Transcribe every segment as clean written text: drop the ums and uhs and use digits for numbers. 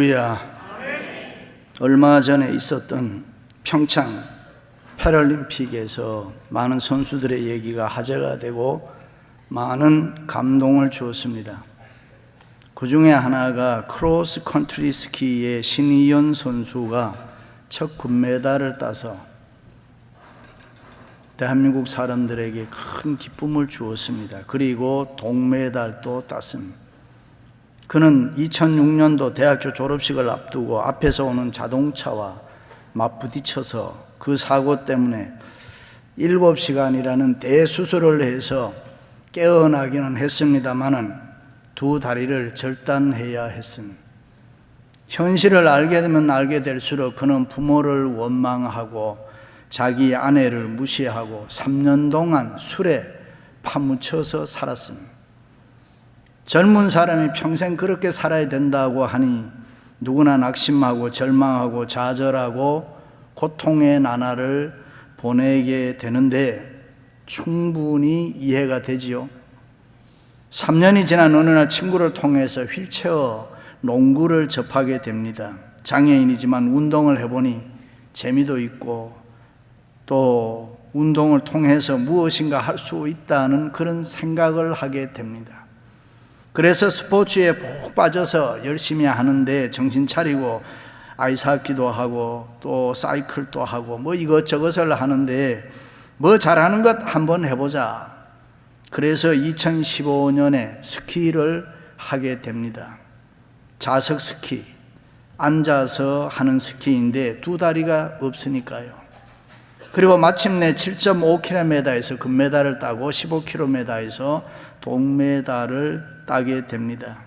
할렐루야. 얼마 전에 있었던 평창 패럴림픽에서 많은 선수들의 얘기가 화제가 되고 많은 감동을 주었습니다. 그 중에 하나가 크로스 컨트리 스키의 신희연 선수가 첫 금메달을 따서 대한민국 사람들에게 큰 기쁨을 주었습니다. 그리고 동메달도 땄습니다. 그는 2006년도 대학교 졸업식을 앞두고 앞에서 오는 자동차와 맞부딪혀서 그 사고 때문에 7시간이라는 대수술을 해서 깨어나기는 했습니다마는 두 다리를 절단해야 했습니다. 현실을 알게 되면 알게 될수록 그는 부모를 원망하고 자기 아내를 무시하고 3년 동안 술에 파묻혀서 살았습니다. 젊은 사람이 평생 그렇게 살아야 된다고 하니 누구나 낙심하고 절망하고 좌절하고 고통의 나날을 보내게 되는데 충분히 이해가 되지요. 3년이 지난 어느 날 친구를 통해서 휠체어 농구를 접하게 됩니다. 장애인이지만 운동을 해보니 재미도 있고 또 운동을 통해서 무엇인가 할 수 있다는 그런 생각을 하게 됩니다. 그래서 스포츠에 푹 빠져서 열심히 하는데 정신 차리고 아이스하키도 하고 또 사이클도 하고 뭐 이것저것을 하는데 뭐 잘하는 것 한번 해보자. 그래서 2015년에 스키를 하게 됩니다. 좌석 스키, 앉아서 하는 스키인데 두 다리가 없으니까요. 그리고 마침내 7.5km에서 금메달을 따고 15km에서 동메달을 따게 됩니다.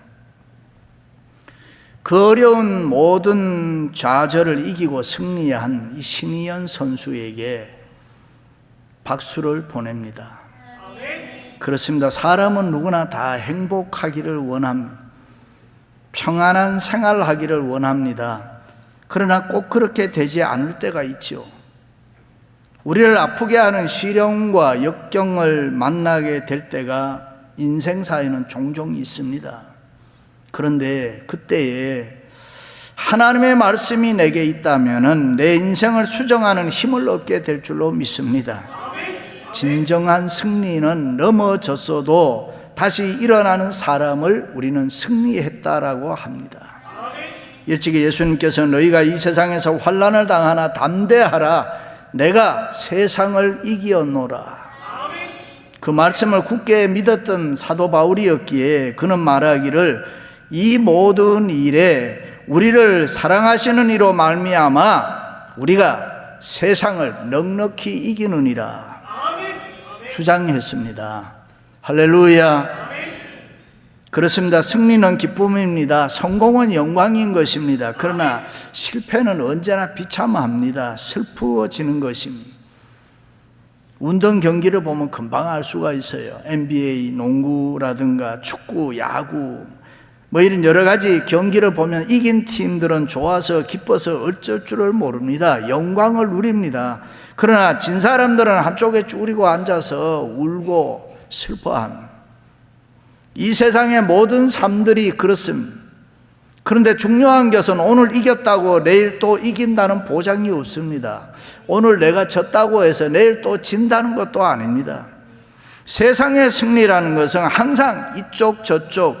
그 어려운 모든 좌절을 이기고 승리한 이 신희연 선수에게 박수를 보냅니다. 그렇습니다. 사람은 누구나 다 행복하기를 원합니다. 평안한 생활을 하기를 원합니다. 그러나 꼭 그렇게 되지 않을 때가 있죠. 우리를 아프게 하는 시련과 역경을 만나게 될 때가 인생사에는 종종 있습니다. 그런데 그때에 하나님의 말씀이 내게 있다면 내 인생을 수정하는 힘을 얻게 될 줄로 믿습니다. 진정한 승리는 넘어졌어도 다시 일어나는 사람을 우리는 승리했다라고 합니다. 일찍이 예수님께서 너희가 이 세상에서 환난을 당하나 담대하라. 내가 세상을 이기었노라. 그 말씀을 굳게 믿었던 사도 바울이었기에 그는 말하기를 이 모든 일에 우리를 사랑하시는 이로 말미암아 우리가 세상을 넉넉히 이기느니라 주장했습니다. 할렐루야. 그렇습니다. 승리는 기쁨입니다. 성공은 영광인 것입니다. 그러나 실패는 언제나 비참합니다. 슬프어지는 것입니다. 운동 경기를 보면 금방 알 수가 있어요. NBA, 농구라든가 축구, 야구 뭐 이런 여러 가지 경기를 보면 이긴 팀들은 좋아서 기뻐서 어쩔 줄을 모릅니다. 영광을 누립니다. 그러나 진 사람들은 한쪽에 쭈그리고 앉아서 울고 슬퍼합니다. 이 세상의 모든 삶들이 그렇습니다. 그런데 중요한 것은 오늘 이겼다고 내일 또 이긴다는 보장이 없습니다. 오늘 내가 졌다고 해서 내일 또 진다는 것도 아닙니다. 세상의 승리라는 것은 항상 이쪽 저쪽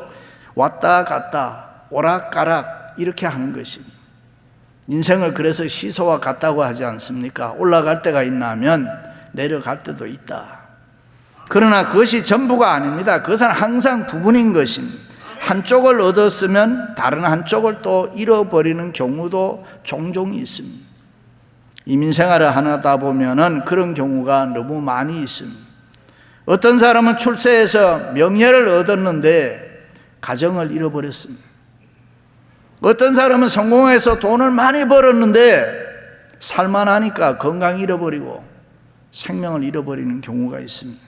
왔다 갔다 오락가락 이렇게 하는 것입니다. 인생을 그래서 시소와 같다고 하지 않습니까? 올라갈 때가 있나면 내려갈 때도 있다. 그러나 그것이 전부가 아닙니다. 그것은 항상 부분인 것입니다. 한쪽을 얻었으면 다른 한쪽을 또 잃어버리는 경우도 종종 있습니다. 이민생활을 하다 보면은 그런 경우가 너무 많이 있습니다. 어떤 사람은 출세해서 명예를 얻었는데 가정을 잃어버렸습니다. 어떤 사람은 성공해서 돈을 많이 벌었는데 살만하니까 건강 잃어버리고 생명을 잃어버리는 경우가 있습니다.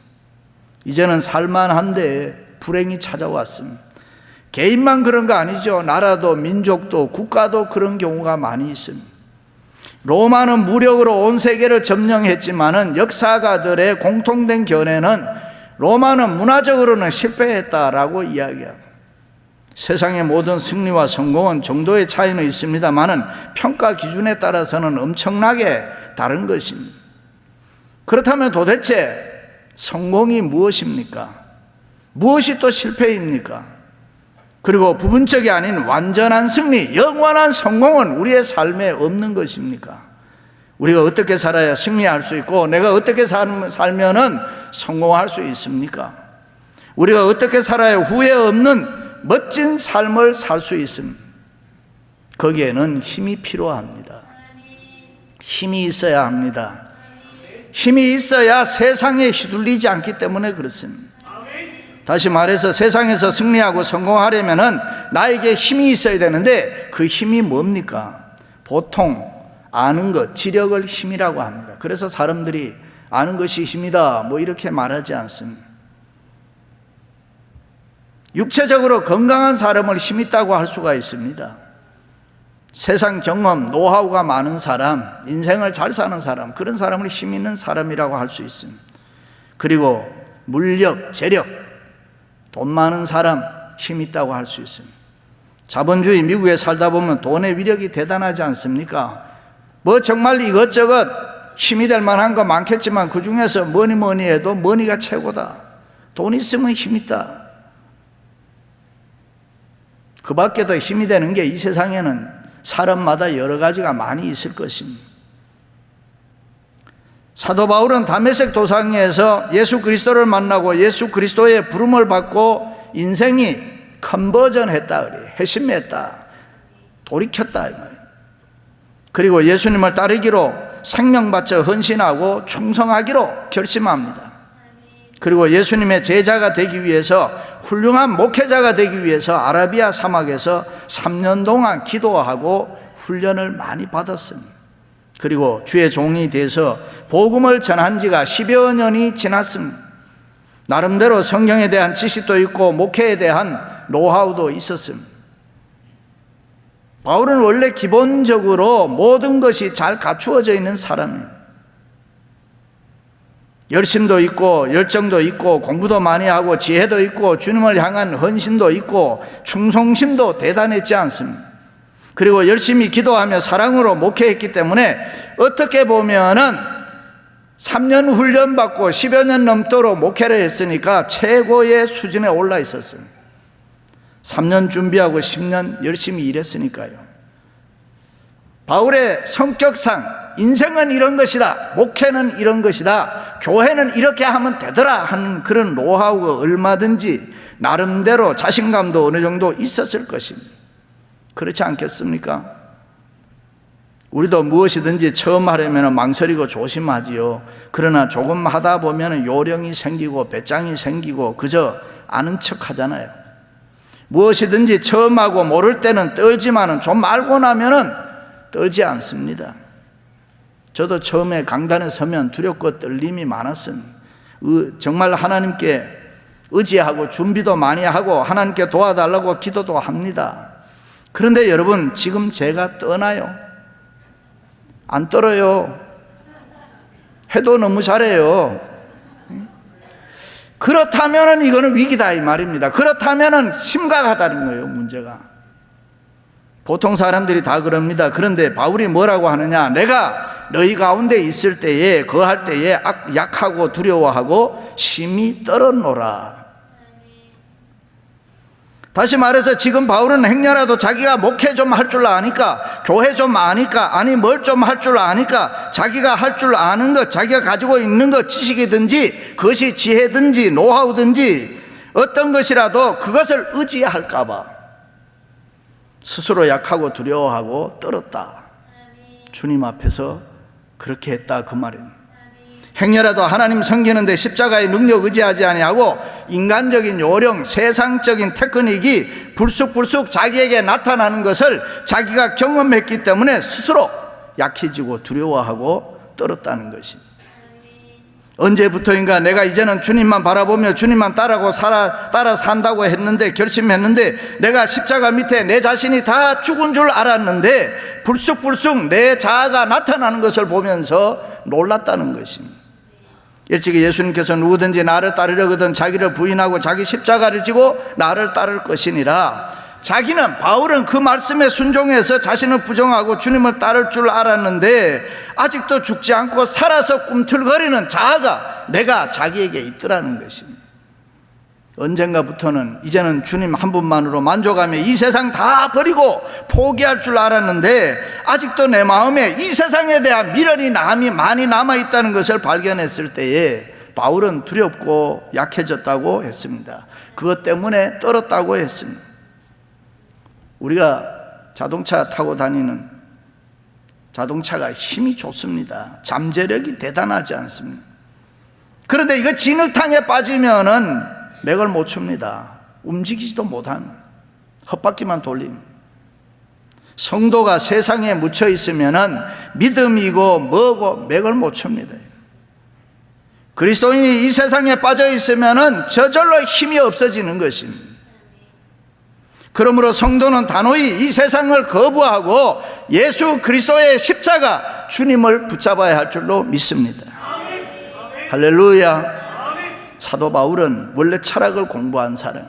이제는 살만한데 불행이 찾아왔습니다. 개인만 그런 거 아니죠. 나라도 민족도 국가도 그런 경우가 많이 있습니다. 로마는 무력으로 온 세계를 점령했지만은 역사가들의 공통된 견해는 로마는 문화적으로는 실패했다라고 이야기합니다. 세상의 모든 승리와 성공은 정도의 차이는 있습니다만은 평가 기준에 따라서는 엄청나게 다른 것입니다. 그렇다면 도대체 성공이 무엇입니까? 무엇이 또 실패입니까? 그리고 부분적이 아닌 완전한 승리, 영원한 성공은 우리의 삶에 없는 것입니까? 우리가 어떻게 살아야 승리할 수 있고 내가 어떻게 살면은 성공할 수 있습니까? 우리가 어떻게 살아야 후회 없는 멋진 삶을 살 수 있습니다. 거기에는 힘이 필요합니다. 힘이 있어야 합니다. 힘이 있어야 세상에 휘둘리지 않기 때문에 그렇습니다. 다시 말해서 세상에서 승리하고 성공하려면은 나에게 힘이 있어야 되는데 그 힘이 뭡니까? 보통 아는 것, 지력을 힘이라고 합니다. 그래서 사람들이 아는 것이 힘이다 뭐 이렇게 말하지 않습니다. 육체적으로 건강한 사람을 힘 있다고 할 수가 있습니다. 세상 경험, 노하우가 많은 사람, 인생을 잘 사는 사람, 그런 사람을 힘 있는 사람이라고 할 수 있습니다. 그리고 물력, 재력, 돈 많은 사람 힘 있다고 할 수 있습니다. 자본주의 미국에 살다 보면 돈의 위력이 대단하지 않습니까? 뭐 정말 이것저것 힘이 될 만한 거 많겠지만 그 중에서 뭐니 해도 머니가 최고다. 돈 있으면 힘 있다. 그 밖에도 힘이 되는 게 이 세상에는 사람마다 여러 가지가 많이 있을 것입니다. 사도 바울은 다메섹 도상에서 예수 그리스도를 만나고 예수 그리스도의 부름을 받고 인생이 컨버전했다 그래요. 회심했다. 돌이켰다 이 말이에요. 그리고 예수님을 따르기로 생명 바쳐 헌신하고 충성하기로 결심합니다. 그리고 예수님의 제자가 되기 위해서 훌륭한 목회자가 되기 위해서 아라비아 사막에서 3년 동안 기도하고 훈련을 많이 받았습니다. 그리고 주의 종이 돼서 복음을 전한 지가 10여 년이 지났습니다. 나름대로 성경에 대한 지식도 있고 목회에 대한 노하우도 있었습니다. 바울은 원래 기본적으로 모든 것이 잘 갖추어져 있는 사람입니다. 열심도 있고 열정도 있고 공부도 많이 하고 지혜도 있고 주님을 향한 헌신도 있고 충성심도 대단했지 않습니까? 그리고 열심히 기도하며 사랑으로 목회했기 때문에 어떻게 보면은 3년 훈련받고 10여 년 넘도록 목회를 했으니까 최고의 수준에 올라 있었어요. 3년 준비하고 10년 열심히 일했으니까요. 바울의 성격상 인생은 이런 것이다, 목회는 이런 것이다, 교회는 이렇게 하면 되더라 하는 그런 노하우가 얼마든지 나름대로 자신감도 어느 정도 있었을 것입니다. 그렇지 않겠습니까? 우리도 무엇이든지 처음 하려면 망설이고 조심하지요. 그러나 조금 하다 보면 요령이 생기고 배짱이 생기고 그저 아는 척 하잖아요. 무엇이든지 처음 하고 모를 때는 떨지만은 좀 알고 나면은 떨지 않습니다. 저도 처음에 강단에 서면 두렵고 떨림이 많았습니다. 정말 하나님께 의지하고 준비도 많이 하고 하나님께 도와달라고 기도도 합니다. 그런데 여러분, 지금 제가 떠나요? 안 떨어요. 해도 너무 잘해요. 그렇다면은 이거는 위기다 이 말입니다. 그렇다면은 심각하다는 거예요, 문제가. 보통 사람들이 다 그럽니다. 그런데 바울이 뭐라고 하느냐? 내가 너희 가운데 있을 때에, 거할 때에 약하고 두려워하고 심히 떨었노라. 다시 말해서 지금 바울은 행여라도 자기가 목회 좀 할 줄 아니까, 교회 좀 아니까, 아니 뭘 좀 할 줄 아니까, 자기가 할 줄 아는 것, 자기가 가지고 있는 것, 지식이든지 그것이 지혜든지 노하우든지 어떤 것이라도 그것을 의지할까 봐 스스로 약하고 두려워하고 떨었다. 주님 앞에서 그렇게 했다 그 말입니다. 행여라도 하나님 섬기는데 십자가의 능력 의지하지 아니하고 인간적인 요령, 세상적인 테크닉이 불쑥불쑥 자기에게 나타나는 것을 자기가 경험했기 때문에 스스로 약해지고 두려워하고 떨었다는 것입니다. 언제부터인가 내가 이제는 주님만 바라보며 주님만 따라 산다고 했는데, 결심했는데, 내가 십자가 밑에 내 자신이 다 죽은 줄 알았는데 불쑥불쑥 내 자아가 나타나는 것을 보면서 놀랐다는 것입니다. 일찍이 예수님께서 누구든지 나를 따르려거든 자기를 부인하고 자기 십자가를 지고 나를 따를 것이니라. 바울은 그 말씀에 순종해서 자신을 부정하고 주님을 따를 줄 알았는데 아직도 죽지 않고 살아서 꿈틀거리는 자아가 내가 자기에게 있더라는 것입니다. 언젠가부터는 이제는 주님 한 분만으로 만족하며 이 세상 다 버리고 포기할 줄 알았는데 아직도 내 마음에 이 세상에 대한 미련이 많이 남아있다는 것을 발견했을 때에 바울은 두렵고 약해졌다고 했습니다. 그것 때문에 떨었다고 했습니다. 우리가 자동차 타고 다니는 자동차가 힘이 좋습니다. 잠재력이 대단하지 않습니다. 그런데 이거 진흙탕에 빠지면은 맥을 못 춥니다. 움직이지도 못합니다. 헛바퀴만 돌립니다. 성도가 세상에 묻혀 있으면은 믿음이고 뭐고 맥을 못 춥니다. 그리스도인이 이 세상에 빠져 있으면은 저절로 힘이 없어지는 것입니다. 그러므로 성도는 단호히 이 세상을 거부하고 예수 그리스도의 십자가 주님을 붙잡아야 할 줄로 믿습니다. 할렐루야. 사도 바울은 원래 철학을 공부한 사람,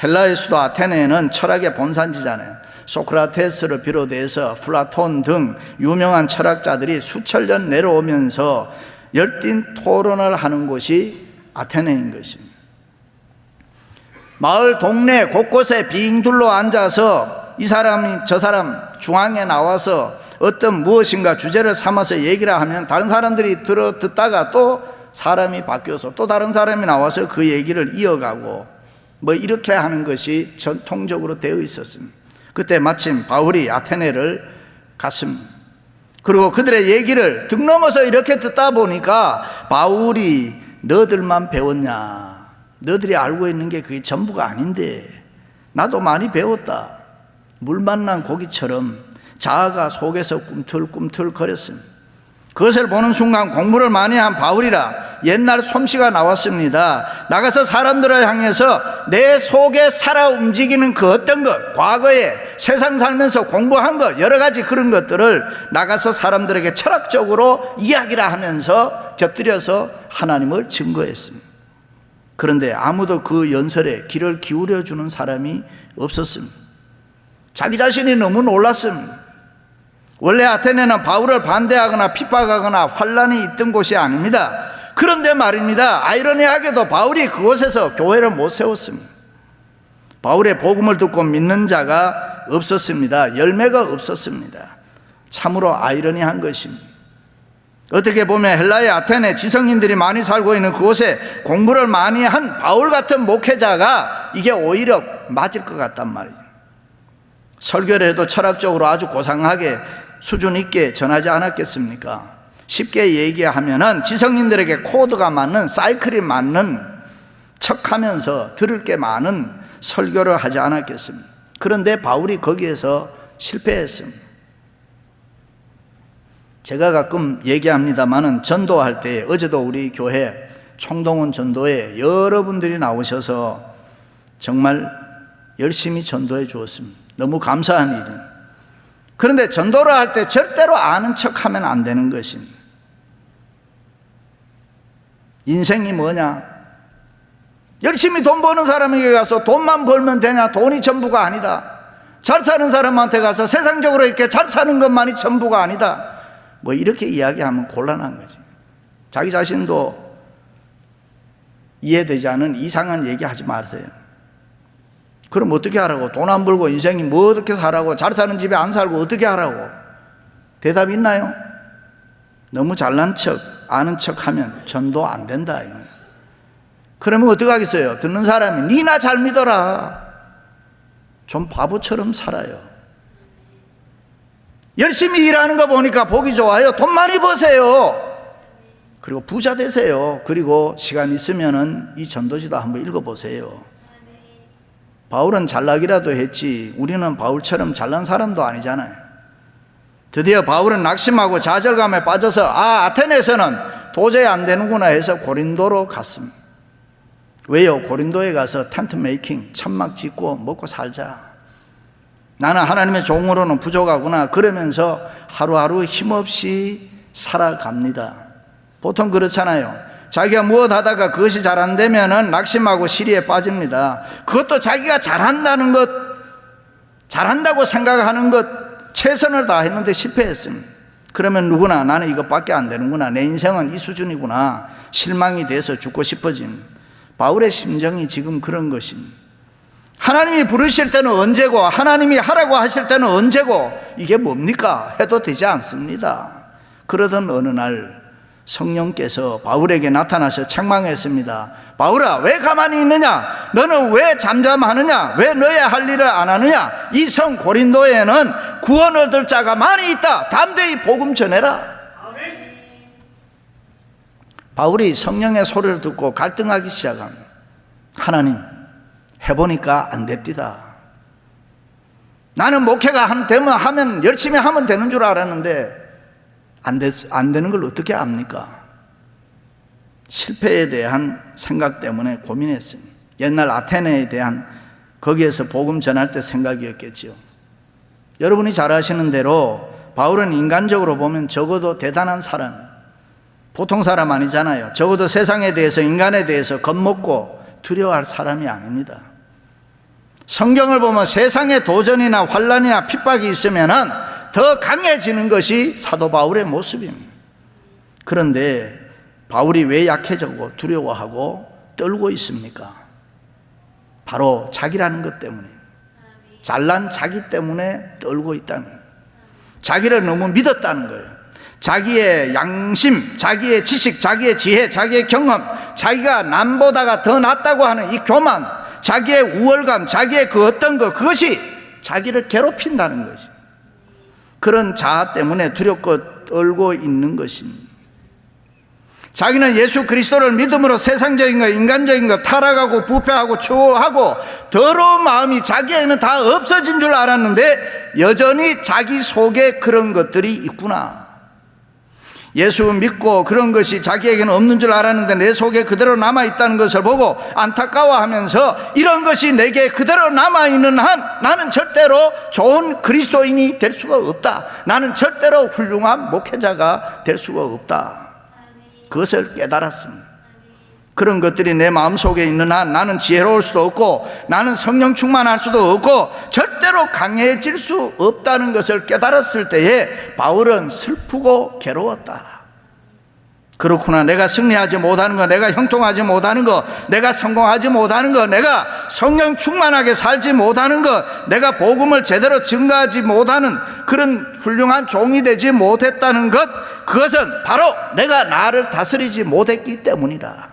헬라의 수도 아테네는 철학의 본산지잖아요. 소크라테스를 비롯해서 플라톤 등 유명한 철학자들이 수천 년 내려오면서 열띤 토론을 하는 곳이 아테네인 것입니다. 마을 동네 곳곳에 빙 둘러 앉아서 이 사람이 저 사람 중앙에 나와서 어떤 무엇인가 주제를 삼아서 얘기를 하면 다른 사람들이 듣다가 또 사람이 바뀌어서 또 다른 사람이 나와서 그 얘기를 이어가고 뭐 이렇게 하는 것이 전통적으로 되어 있었습니다. 그때 마침 바울이 아테네를 갔습니다. 그리고 그들의 얘기를 등 넘어서 이렇게 듣다 보니까 바울이 너들만 배웠냐? 너들이 알고 있는 게 그게 전부가 아닌데 나도 많이 배웠다. 물 만난 고기처럼 자아가 속에서 꿈틀꿈틀 거렸습니다. 그것을 보는 순간 공부를 많이 한 바울이라 옛날 솜씨가 나왔습니다. 나가서 사람들을 향해서 내 속에 살아 움직이는 그 어떤 것, 과거에 세상 살면서 공부한 것, 여러 가지 그런 것들을 나가서 사람들에게 철학적으로 이야기를 하면서 곁들여서 하나님을 증거했습니다. 그런데 아무도 그 연설에 귀를 기울여 주는 사람이 없었습니다. 자기 자신이 너무 놀랐습니다. 원래 아테네는 바울을 반대하거나 핍박하거나 환란이 있던 곳이 아닙니다. 그런데 말입니다, 아이러니하게도 바울이 그곳에서 교회를 못 세웠습니다. 바울의 복음을 듣고 믿는 자가 없었습니다. 열매가 없었습니다. 참으로 아이러니한 것입니다. 어떻게 보면 헬라의 아테네 지성인들이 많이 살고 있는 그곳에 공부를 많이 한 바울 같은 목회자가 이게 오히려 맞을 것 같단 말이에요. 설교를 해도 철학적으로 아주 고상하게 수준 있게 전하지 않았겠습니까? 쉽게 얘기하면은 지성인들에게 코드가 맞는, 사이클이 맞는 척하면서 들을 게 많은 설교를 하지 않았겠습니까? 그런데 바울이 거기에서 실패했습니다. 제가 가끔 얘기합니다마는 전도할 때, 어제도 우리 교회 총동원 전도에 여러분들이 나오셔서 정말 열심히 전도해 주었습니다. 너무 감사한 일입니다. 그런데 전도를 할 때 절대로 아는 척하면 안 되는 것입니다. 인생이 뭐냐? 열심히 돈 버는 사람에게 가서 돈만 벌면 되냐? 돈이 전부가 아니다. 잘 사는 사람한테 가서 세상적으로 이렇게 잘 사는 것만이 전부가 아니다. 뭐 이렇게 이야기하면 곤란한 거지. 자기 자신도 이해되지 않은 이상한 얘기 하지 마세요. 그럼 어떻게 하라고? 돈 안 벌고 인생이 뭐 어떻게 살라고? 잘 사는 집에 안 살고 어떻게 하라고? 대답 있나요? 너무 잘난 척, 아는 척 하면 전도 안 된다. 그러면 어떻게 하겠어요? 듣는 사람이 니나 잘 믿어라. 좀 바보처럼 살아요. 열심히 일하는 거 보니까 보기 좋아요. 돈 많이 버세요. 그리고 부자 되세요. 그리고 시간 있으면은 이 전도지도 한번 읽어보세요. 바울은 잘나기라도 했지 우리는 바울처럼 잘난 사람도 아니잖아요. 드디어 바울은 낙심하고 좌절감에 빠져서 아테네에서는 도저히 안 되는구나 해서 고린도로 갔습니다. 왜요? 고린도에 가서 텐트 메이킹, 천막 짓고 먹고 살자. 나는 하나님의 종으로는 부족하구나. 그러면서 하루하루 힘없이 살아갑니다. 보통 그렇잖아요. 자기가 무엇 하다가 그것이 잘 안 되면은 낙심하고 시리에 빠집니다. 그것도 자기가 잘한다는 것, 잘한다고 생각하는 것 최선을 다했는데 실패했습니다. 그러면 누구나 나는 이것밖에 안 되는구나, 내 인생은 이 수준이구나, 실망이 돼서 죽고 싶어진 바울의 심정이 지금 그런 것입니다. 하나님이 부르실 때는 언제고 하나님이 하라고 하실 때는 언제고 이게 뭡니까? 해도 되지 않습니다. 그러던 어느 날 성령께서 바울에게 나타나서 책망했습니다. 바울아, 왜 가만히 있느냐? 너는 왜 잠잠하느냐? 왜 너의 할 일을 안 하느냐? 이 성 고린도에는 구원 얻을 자가 많이 있다. 담대히 복음 전해라. 바울이 성령의 소리를 듣고 갈등하기 시작합니다. 하나님, 해보니까 안 됩니다. 나는 목회가 하면 열심히 하면 되는 줄 알았는데 안 되는 걸 어떻게 압니까? 실패에 대한 생각 때문에 고민했습니다. 옛날 아테네에 대한 거기에서 복음 전할 때 생각이었겠지요. 여러분이 잘 아시는 대로 바울은 인간적으로 보면 적어도 대단한 사람, 보통 사람 아니잖아요. 적어도 세상에 대해서, 인간에 대해서 겁먹고 두려워할 사람이 아닙니다. 성경을 보면 세상에 도전이나 환난이나 핍박이 있으면은 더 강해지는 것이 사도 바울의 모습입니다. 그런데 바울이 왜 약해지고 두려워하고 떨고 있습니까? 바로 자기라는 것 때문에, 잘난 자기 때문에 떨고 있다는 거예요. 자기를 너무 믿었다는 거예요. 자기의 양심, 자기의 지식, 자기의 지혜, 자기의 경험, 자기가 남보다가 더 낫다고 하는 이 교만, 자기의 우월감, 자기의 그 어떤 것, 그것이 자기를 괴롭힌다는 것이, 그런 자아 때문에 두렵고 떨고 있는 것입니다. 자기는 예수 그리스도를 믿음으로 세상적인 것, 인간적인 것, 타락하고 부패하고 추호하고 더러운 마음이 자기에는 다 없어진 줄 알았는데 여전히 자기 속에 그런 것들이 있구나. 예수 믿고 그런 것이 자기에게는 없는 줄 알았는데 내 속에 그대로 남아있다는 것을 보고 안타까워하면서 이런 것이 내게 그대로 남아있는 한 나는 절대로 좋은 그리스도인이 될 수가 없다. 나는 절대로 훌륭한 목회자가 될 수가 없다. 그것을 깨달았습니다. 그런 것들이 내 마음속에 있는 한 나는 지혜로울 수도 없고 나는 성령 충만할 수도 없고 절대로 강해질 수 없다는 것을 깨달았을 때에 바울은 슬프고 괴로웠다. 그렇구나, 내가 승리하지 못하는 거, 내가 형통하지 못하는 거, 내가 성공하지 못하는 거, 내가 성령 충만하게 살지 못하는 거, 내가 복음을 제대로 증거하지 못하는 그런 훌륭한 종이 되지 못했다는 것, 그것은 바로 내가 나를 다스리지 못했기 때문이다.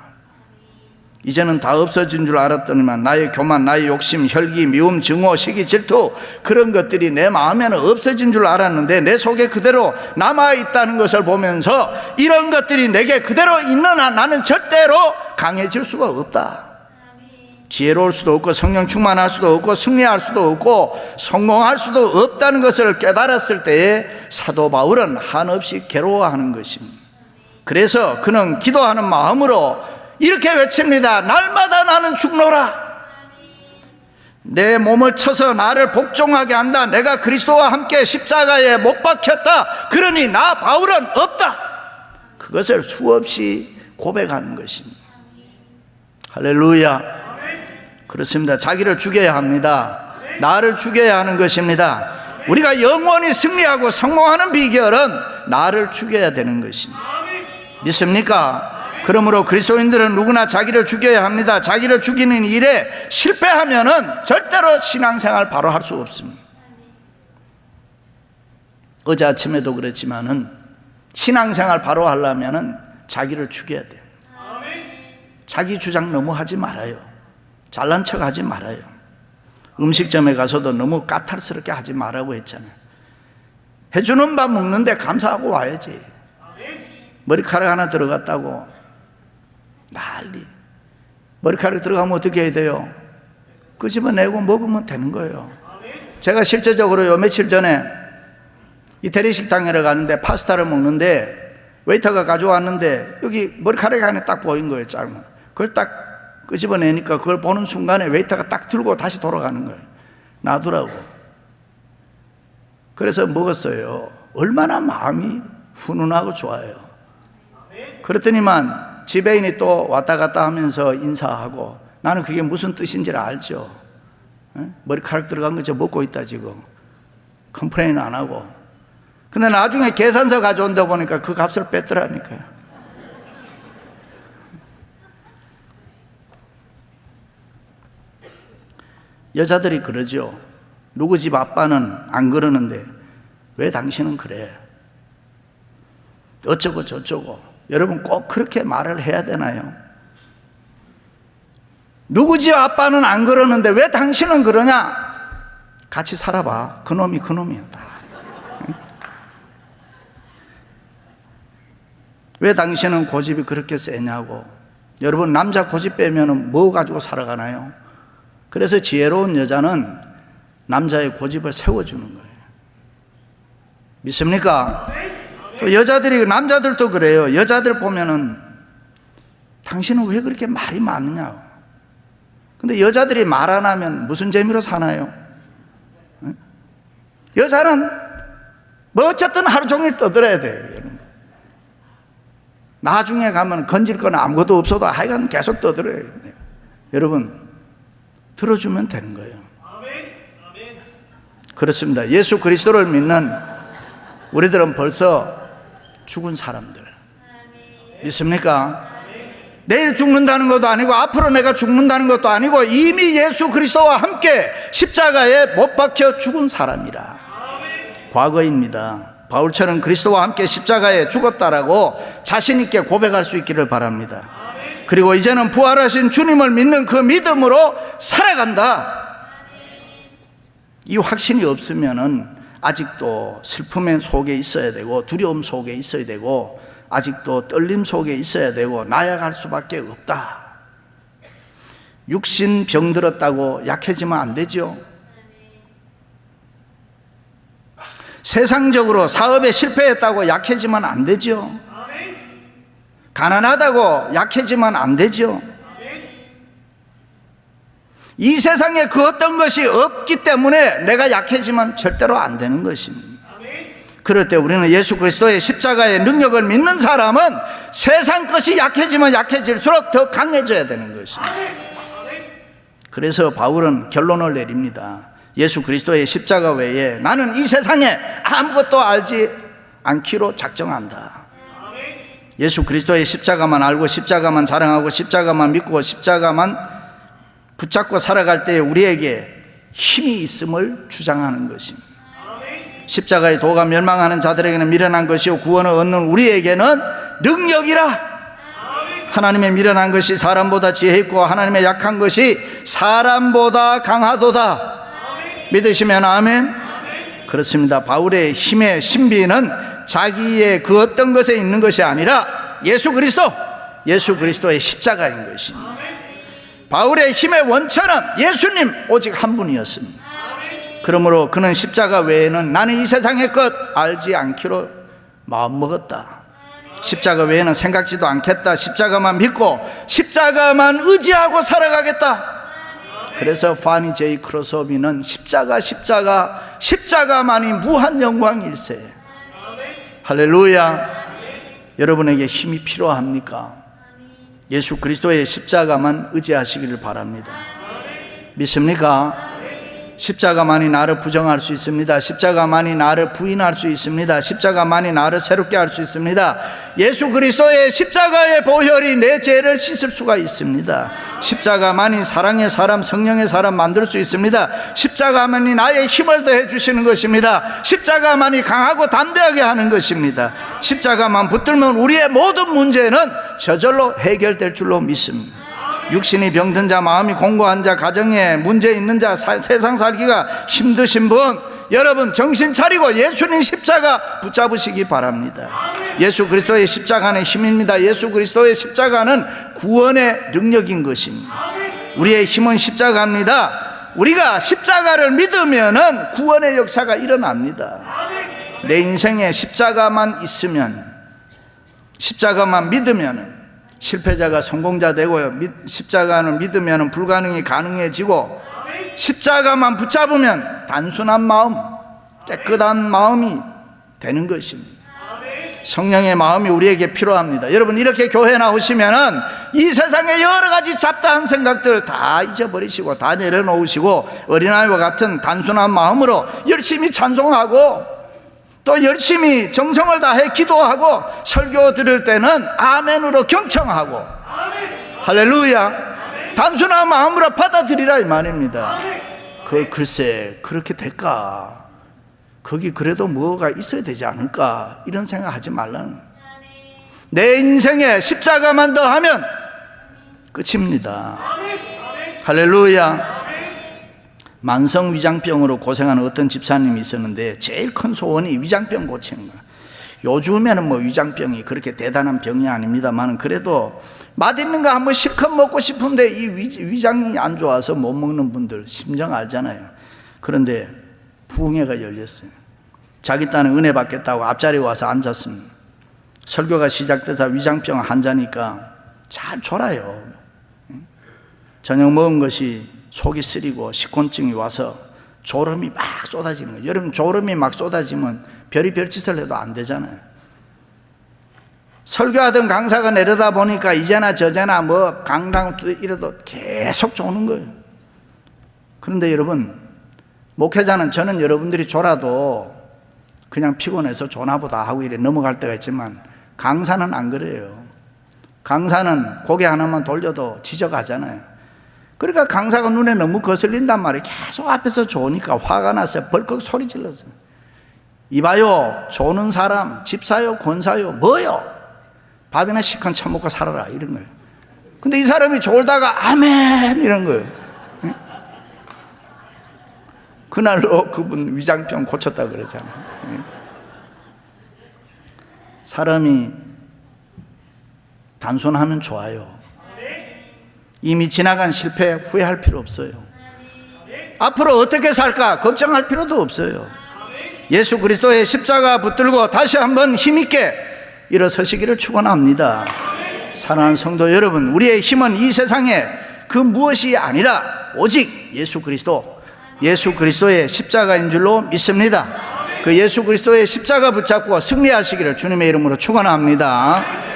이제는 다 없어진 줄 알았더니만 나의 교만, 나의 욕심, 혈기, 미움, 증오, 시기, 질투, 그런 것들이 내 마음에는 없어진 줄 알았는데 내 속에 그대로 남아있다는 것을 보면서 이런 것들이 내게 그대로 있는 한 나는 절대로 강해질 수가 없다. 지혜로울 수도 없고 성령 충만할 수도 없고 승리할 수도 없고 성공할 수도 없다는 것을 깨달았을 때에 사도 바울은 한없이 괴로워하는 것입니다. 그래서 그는 기도하는 마음으로 이렇게 외칩니다. 날마다 나는 죽노라. 내 몸을 쳐서 나를 복종하게 한다. 내가 그리스도와 함께 십자가에 못 박혔다. 그러니 나 바울은 없다. 그것을 수없이 고백하는 것입니다. 할렐루야. 그렇습니다. 자기를 죽여야 합니다. 나를 죽여야 하는 것입니다. 우리가 영원히 승리하고 성공하는 비결은 나를 죽여야 되는 것입니다. 믿습니까? 그러므로 그리스도인들은 누구나 자기를 죽여야 합니다. 자기를 죽이는 일에 실패하면은 절대로 신앙생활 바로 할 수 없습니다. 어제 아침에도 그랬지만은 신앙생활 바로 하려면은 자기를 죽여야 돼요. 자기 주장 너무 하지 말아요. 잘난 척 하지 말아요. 음식점에 가서도 너무 까탈스럽게 하지 말라고 했잖아요. 해주는 밥 먹는데 감사하고 와야지. 머리카락 하나 들어갔다고 난리. 머리카락 들어가면 어떻게 해야 돼요? 끄집어내고 먹으면 되는 거예요. 제가 실제적으로 요 며칠 전에 이태리 식당에 가는데 파스타를 먹는데 웨이터가 가져왔는데 여기 머리카락이 하나 딱 보인 거예요. 짧은. 그걸 딱 끄집어내니까 그걸 보는 순간에 웨이터가 딱 들고 다시 돌아가는 거예요. 놔두라고. 그래서 먹었어요. 얼마나 마음이 훈훈하고 좋아요. 그랬더니만 지배인이 또 왔다 갔다 하면서 인사하고 나는 그게 무슨 뜻인지를 알죠. 머리카락 들어간 거 저 먹고 있다 지금. 컴플레인 안 하고. 근데 나중에 계산서 가져온다 보니까 그 값을 뺐더라니까요. 여자들이 그러죠. 누구 집 아빠는 안 그러는데 왜 당신은 그래? 어쩌고 저쩌고. 여러분 꼭 그렇게 말을 해야 되나요? 누구 집 아빠는 안 그러는데 왜 당신은 그러냐? 같이 살아봐. 그놈이 그놈이었다. 왜 당신은 고집이 그렇게 세냐고. 여러분 남자 고집 빼면 뭐 가지고 살아가나요? 그래서 지혜로운 여자는 남자의 고집을 세워주는 거예요. 믿습니까? 또 여자들이, 남자들도 그래요. 여자들 보면은 당신은 왜 그렇게 말이 많으냐고. 근데 여자들이 말 안 하면 무슨 재미로 사나요? 여자는 뭐 어쨌든 하루 종일 떠들어야 돼요. 나중에 가면 건질 건 아무것도 없어도 하여간 계속 떠들어요. 여러분 들어주면 되는 거예요. 그렇습니다. 예수 그리스도를 믿는 우리들은 벌써 죽은 사람들. 믿습니까? 내일 죽는다는 것도 아니고 앞으로 내가 죽는다는 것도 아니고 이미 예수 그리스도와 함께 십자가에 못 박혀 죽은 사람이라. 과거입니다. 바울처럼 그리스도와 함께 십자가에 죽었다라고 자신 있게 고백할 수 있기를 바랍니다. 그리고 이제는 부활하신 주님을 믿는 그 믿음으로 살아간다. 이 확신이 없으면은 아직도 슬픔의 속에 있어야 되고 두려움 속에 있어야 되고 아직도 떨림 속에 있어야 되고 나약할 수밖에 없다. 육신 병들었다고 약해지면 안 되죠. 세상적으로 사업에 실패했다고 약해지면 안 되죠. 가난하다고 약해지면 안 되죠. 이 세상에 그 어떤 것이 없기 때문에 내가 약해지면 절대로 안 되는 것입니다. 그럴 때 우리는 예수 그리스도의 십자가의 능력을 믿는 사람은 세상 것이 약해지면 약해질수록 더 강해져야 되는 것입니다. 그래서 바울은 결론을 내립니다. 예수 그리스도의 십자가 외에 나는 이 세상에 아무것도 알지 않기로 작정한다. 예수 그리스도의 십자가만 알고 십자가만 자랑하고 십자가만 믿고 십자가만 붙잡고 살아갈 때 우리에게 힘이 있음을 주장하는 것입니다. 십자가의 도가 멸망하는 자들에게는 미련한 것이요 구원을 얻는 우리에게는 능력이라. 하나님의 미련한 것이 사람보다 지혜 있고 하나님의 약한 것이 사람보다 강하도다. 믿으시면 아멘. 그렇습니다. 바울의 힘의 신비는 자기의 그 어떤 것에 있는 것이 아니라 예수 그리스도의 십자가인 것입니다. 바울의 힘의 원천은 예수님 오직 한 분이었습니다. 그러므로 그는 십자가 외에는 나는 이 세상의 것 알지 않기로 마음먹었다. 십자가 외에는 생각지도 않겠다. 십자가만 믿고 십자가만 의지하고 살아가겠다. 그래서 파니 제이 크로소비는 십자가만이 무한 영광일세. 할렐루야. 여러분에게 힘이 필요합니까? 예수 그리스도의 십자가만 의지하시기를 바랍니다. 믿습니까? 십자가만이 나를 부정할 수 있습니다. 십자가만이 나를 부인할 수 있습니다. 십자가만이 나를 새롭게 할 수 있습니다. 예수 그리스도의 십자가의 보혈이 내 죄를 씻을 수가 있습니다. 십자가만이 사랑의 사람, 성령의 사람 만들 수 있습니다. 십자가만이 나의 힘을 더해 주시는 것입니다. 십자가만이 강하고 담대하게 하는 것입니다. 십자가만 붙들면 우리의 모든 문제는 저절로 해결될 줄로 믿습니다. 육신이 병든 자, 마음이 공고한 자, 가정에 문제 있는 자, 세상 살기가 힘드신 분, 여러분 정신 차리고 예수님 십자가 붙잡으시기 바랍니다. 예수 그리스도의 십자가는 힘입니다. 예수 그리스도의 십자가는 구원의 능력인 것입니다. 우리의 힘은 십자가입니다. 우리가 십자가를 믿으면은 구원의 역사가 일어납니다. 내 인생에 십자가만 있으면, 십자가만 믿으면은 실패자가 성공자 되고요. 십자가를 믿으면 불가능이 가능해지고 십자가만 붙잡으면 단순한 마음, 깨끗한 마음이 되는 것입니다. 성령의 마음이 우리에게 필요합니다. 여러분, 이렇게 교회 나오시면은 이 세상의 여러 가지 잡다한 생각들 다 잊어버리시고 다 내려놓으시고 어린아이와 같은 단순한 마음으로 열심히 찬송하고 또 열심히 정성을 다해 기도하고 설교 들을 때는 아멘으로 경청하고 할렐루야, 단순한 마음으로 받아들이라 이 말입니다. 글쎄 그렇게 될까? 거기 그래도 뭐가 있어야 되지 않을까? 이런 생각하지 말라는, 내 인생에 십자가만 더하면 끝입니다. 할렐루야. 만성 위장병으로 고생하는 어떤 집사님이 있었는데 제일 큰 소원이 위장병 고치는 거야. 요즘에는 뭐 위장병이 그렇게 대단한 병이 아닙니다만 그래도 맛있는 거 한번 실컷 먹고 싶은데 이 위장이 안 좋아서 못 먹는 분들 심정 알잖아요. 그런데 부흥회가 열렸어요. 자기 딴은 은혜 받겠다고 앞자리에 와서 앉았습니다. 설교가 시작돼서 위장병 환자니까 잘 졸아요. 저녁 먹은 것이 속이 쓰리고 식곤증이 와서 졸음이 막 쏟아지는 거예요. 여러분, 졸음이 막 쏟아지면 별이 별짓을 해도 안 되잖아요. 설교하던 강사가 내려다 보니까 이제나 저제나 뭐 강당 이래도 계속 조는 거예요. 그런데 여러분, 목회자는 저는 여러분들이 졸아도 그냥 피곤해서 조나보다 하고 이래 넘어갈 때가 있지만 강사는 안 그래요. 강사는 고개 하나만 돌려도 지적하잖아요. 그러니까 강사가 눈에 너무 거슬린단 말이에요. 계속 앞에서 조니까 화가 났어요. 벌컥 소리 질렀어요. 이봐요, 조는 사람 집사요 권사요 뭐요? 밥이나 시큰 처먹고 살아라 이런 거예요. 근데 이 사람이 졸다가 아멘 이런 거예요. 그날로 그분 위장병 고쳤다 그러잖아요. 사람이 단순하면 좋아요. 이미 지나간 실패 후회할 필요 없어요. 앞으로 어떻게 살까 걱정할 필요도 없어요. 예수 그리스도의 십자가 붙들고 다시 한번 힘있게 일어서시기를 축원합니다. 사랑하는 성도 여러분, 우리의 힘은 이 세상에 그 무엇이 아니라 오직 예수 그리스도의 십자가인 줄로 믿습니다. 그 예수 그리스도의 십자가 붙잡고 승리하시기를 주님의 이름으로 축원합니다.